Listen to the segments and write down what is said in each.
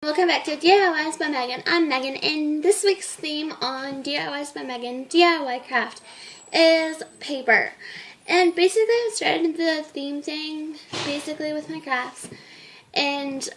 Welcome back to DIYs by Megan. I'm Megan, and this week's theme on DIYs by Megan, DIY craft, is paper. And basically I started the theme thing basically with my crafts. And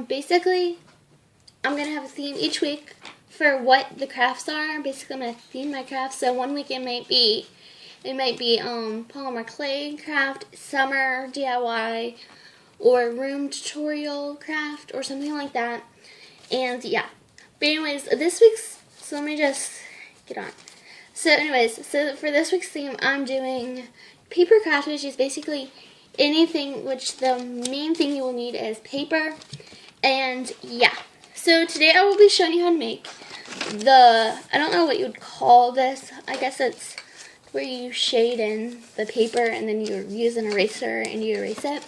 basically I'm going to have a theme each week for what the crafts are. Basically I'm going to theme my crafts. So one week it might be polymer clay craft, summer DIY, or room tutorial craft, or something like that. And yeah, but anyways, this week's, so let me just get on. So anyways, so for this week's theme, I'm doing paper craft, which is basically anything, which the main thing you will need is paper. And yeah, so today I will be showing you how to make I don't know what you would call this. I guess it's where you shade in the paper and then you use an eraser and you erase it.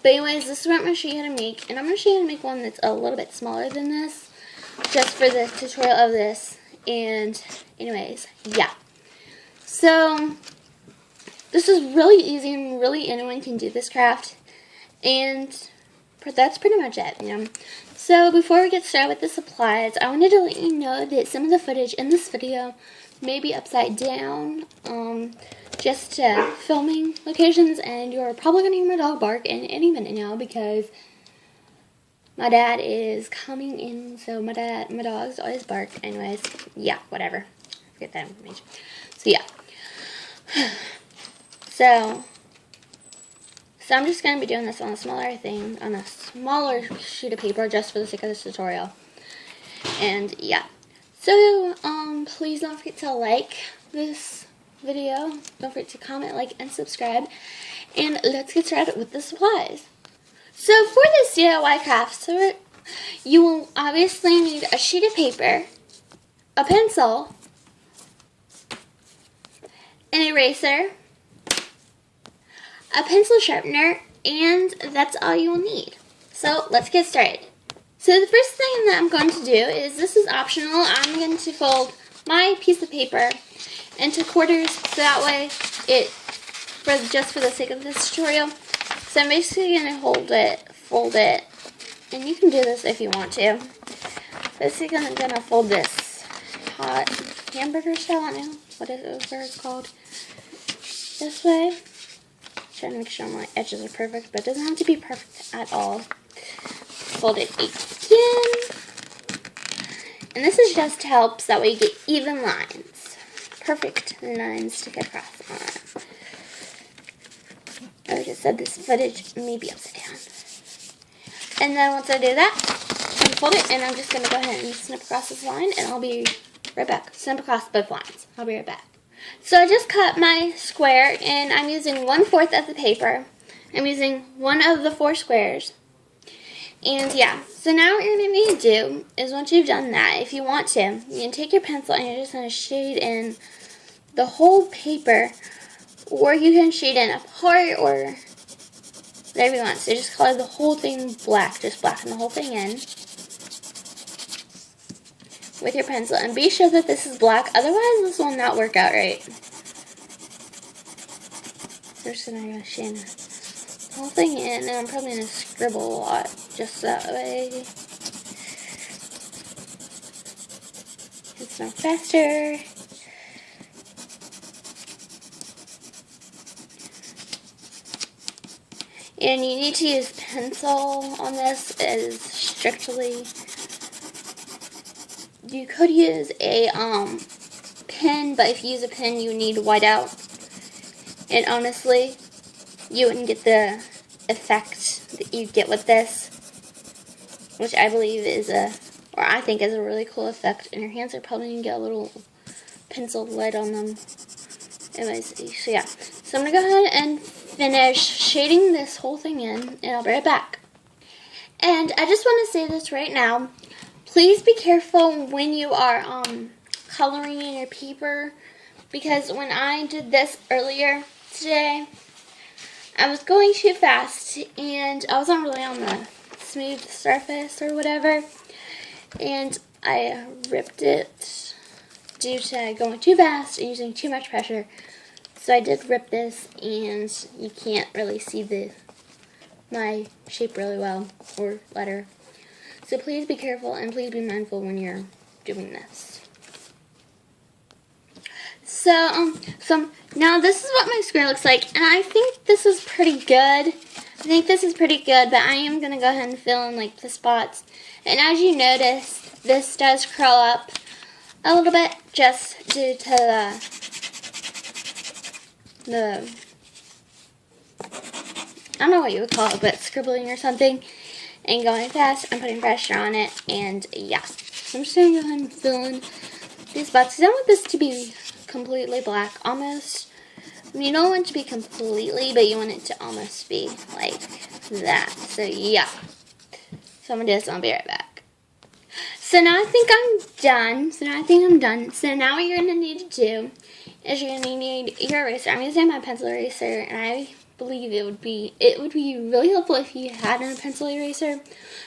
But anyways, this is what I'm going to show you how to make. And I'm going to show you how to make one that's a little bit smaller than this, just for the tutorial of this. And anyways, yeah. So, this is really easy and really anyone can do this craft. And that's pretty much it, you know. So, before we get started with the supplies, I wanted to let you know that some of the footage in this video may be upside down. Just filming locations, and you're probably going to hear my dog bark in any minute now because my dad is coming in, so my dogs always bark. Anyways, yeah, whatever. Forget that information. So yeah. So I'm just going to be doing this on a smaller sheet of paper just for the sake of this tutorial. And yeah. So, please don't forget to like this video. Don't forget to comment, like, and subscribe. And let's get started with the supplies. So for this DIY craft, you will obviously need a sheet of paper, a pencil, an eraser, a pencil sharpener, and that's all you will need. So let's get started. So the first thing that I'm going to do is, this is optional, I'm going to fold my piece of paper into quarters, so that way just for the sake of this tutorial. So I'm basically going to fold it, and you can do this if you want to. Basically I'm going to fold this hot hamburger style, I don't know what it's called, this way. Trying to make sure my edges are perfect, but it doesn't have to be perfect at all. Fold it again, and this is just to help, so that way you get even lines, perfect lines to get across on. Like I said, this footage may be upside down. And then once I do that, I'm gonna fold it, and I'm just gonna go ahead and snip across this line, and I'll be right back. Snip across both lines. I'll be right back. So I just cut my square, and I'm using 1/4 of the paper. I'm using one of the 4 squares. And yeah, so now what you're going to need to do is, once you've done that, if you want to, you can take your pencil and you're just going to shade in the whole paper, or you can shade in a part or whatever you want. So just color the whole thing black, just blacken the whole thing in with your pencil, and be sure that this is black, otherwise this will not work out right. So I'm just going to shade the whole thing in, and I'm probably going to scribble a lot, just that way it's not faster. And you need to use pencil on this, as strictly. You could use a pen, but if you use a pen you need whiteout, and honestly you wouldn't get the effect that you get with this, which I believe is I think is a really cool effect, and your hands are probably going to get a little pencil lead on them. Anyways, so yeah. So I'm going to go ahead and finish shading this whole thing in, and I'll be right back. And I just want to say this right now. Please be careful when you are coloring in your paper, because when I did this earlier today, I was going too fast, and I wasn't really on the smooth surface or whatever, and I ripped it due to going too fast and using too much pressure. So I did rip this, and you can't really see my shape really well, or letter. So please be careful and please be mindful when you're doing this. So now this is what my square looks like, and I think this is pretty good. But I am going to go ahead and fill in like the spots. And as you notice, this does curl up a little bit just due to the I don't know what you would call it, but scribbling or something, and going fast and putting pressure on it, and yeah. So I'm just going to go ahead and fill in these spots. I want this to be completely black, almost. I mean, you don't want it to be completely, but you want it to almost be like that. So yeah. So I'm going to do this and I'll be right back. So now I think I'm done. So now what you're going to need to do is you're going to need your eraser. I'm using my pencil eraser, and I believe it would be really helpful if you had a pencil eraser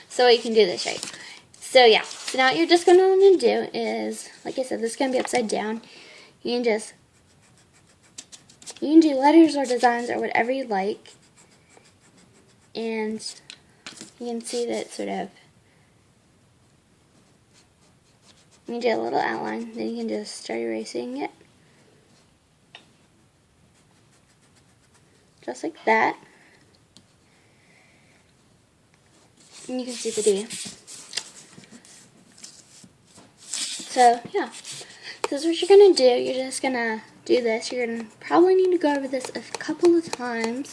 so you can do this right. So yeah, so now what you're just going to want to do is, like I said, this is going to be upside down. You can do letters or designs or whatever you like, and you can see that sort of, you can do a little outline, then you can just start erasing it. Just like that. And you can see the D. So, yeah. This is what you're going to do. You're just going to do this. You're going to probably need to go over this a couple of times.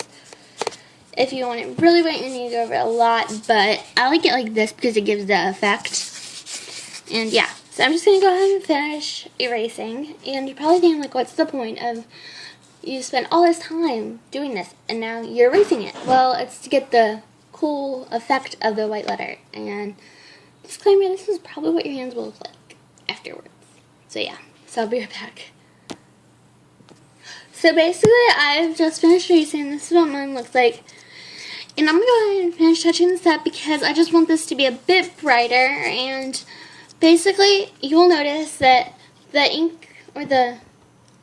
If you want it really white, you need to go over it a lot. But I like it like this because it gives the effect. And, yeah. So I'm just going to go ahead and finish erasing. And you're probably thinking, like, what's the point of you spent all this time doing this and now you're erasing it? Well, it's to get the cool effect of the white letter. And disclaimer, this is probably what your hands will look like afterwards. So yeah, so I'll be right back. So basically, I've just finished erasing. This is what mine looks like. And I'm going to go ahead and finish touching this up because I just want this to be a bit brighter. And basically, you will notice that the ink or the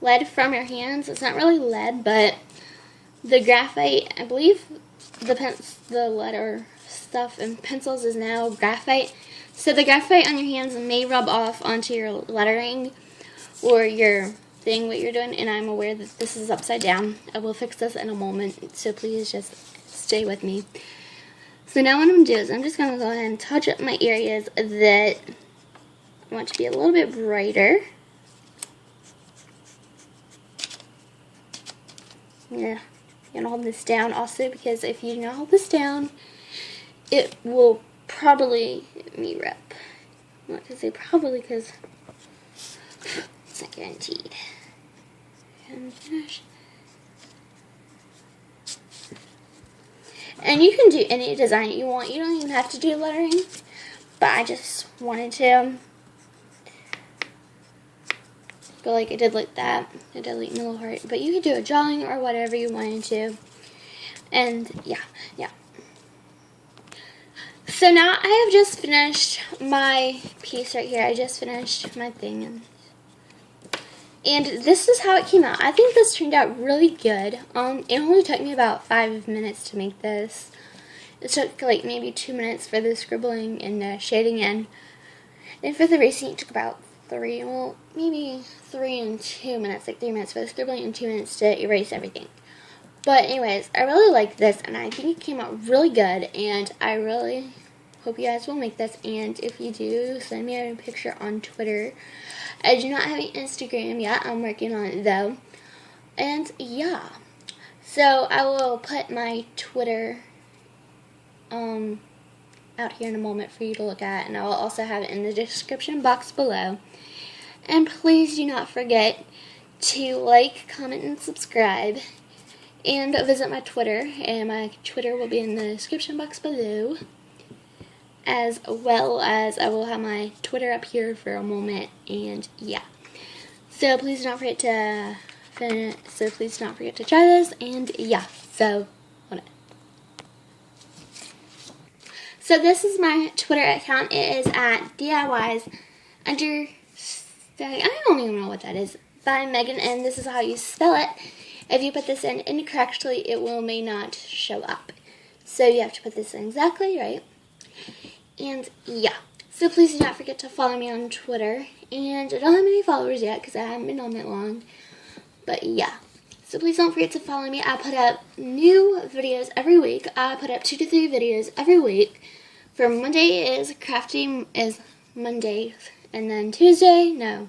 lead from your hands, it's not really lead, but the graphite, I believe the letter stuff in pencils is now graphite. So the graphite on your hands may rub off onto your lettering or your thing, what you're doing, and I'm aware that this is upside down. I will fix this in a moment, so please just stay with me. So now what I'm going to do is I'm just going to go ahead and touch up my areas that I want to be a little bit brighter. Yeah, you're going to hold this down also, because if you do not hold this down, it will probably rip. I'm not going to say probably because it's not guaranteed. And finish. And you can do any design you want. You don't even have to do lettering, but I just wanted to go like I did like that. I did like a little heart, but you could do a drawing or whatever you wanted to. And yeah. So now I have just finished my piece right here. I just finished my thing. And this is how it came out. I think this turned out really good. It only took me about 5 minutes to make this. It took like maybe 2 minutes for the scribbling and shading in. And for the erasing, it took about maybe 3 and 2 minutes, like 3 minutes for the scribbling and 2 minutes to erase everything. But anyways, I really like this, and I think it came out really good, and I really hope you guys will make this. And if you do, send me a picture on Twitter. I do not have an Instagram yet. I'm working on it though. And yeah, so I will put my Twitter out here in a moment for you to look at, and I will also have it in the description box below. And please do not forget to like, comment, and subscribe. And visit my Twitter, and my Twitter will be in the description box below. As well as I will have my Twitter up here for a moment, and yeah. So please don't forget to try this, and yeah. So this is my Twitter account. It is at DIYs under. I don't even know what that is. By Megan, and this is how you spell it. If you put this in incorrectly, it may not show up. So you have to put this in exactly right. And yeah, so please do not forget to follow me on Twitter. And I don't have many followers yet because I haven't been on that long. But yeah, so please don't forget to follow me. I put up new videos every week. I put up 2 to 3 videos every week. For Monday is crafting is Monday. And then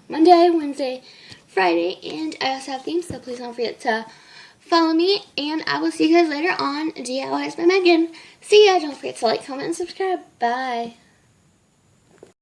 Monday, Wednesday, Friday. And I also have themes, so please don't forget to follow me. And I will see you guys later on DIYs by Megan. See ya. Don't forget to like, comment, and subscribe. Bye.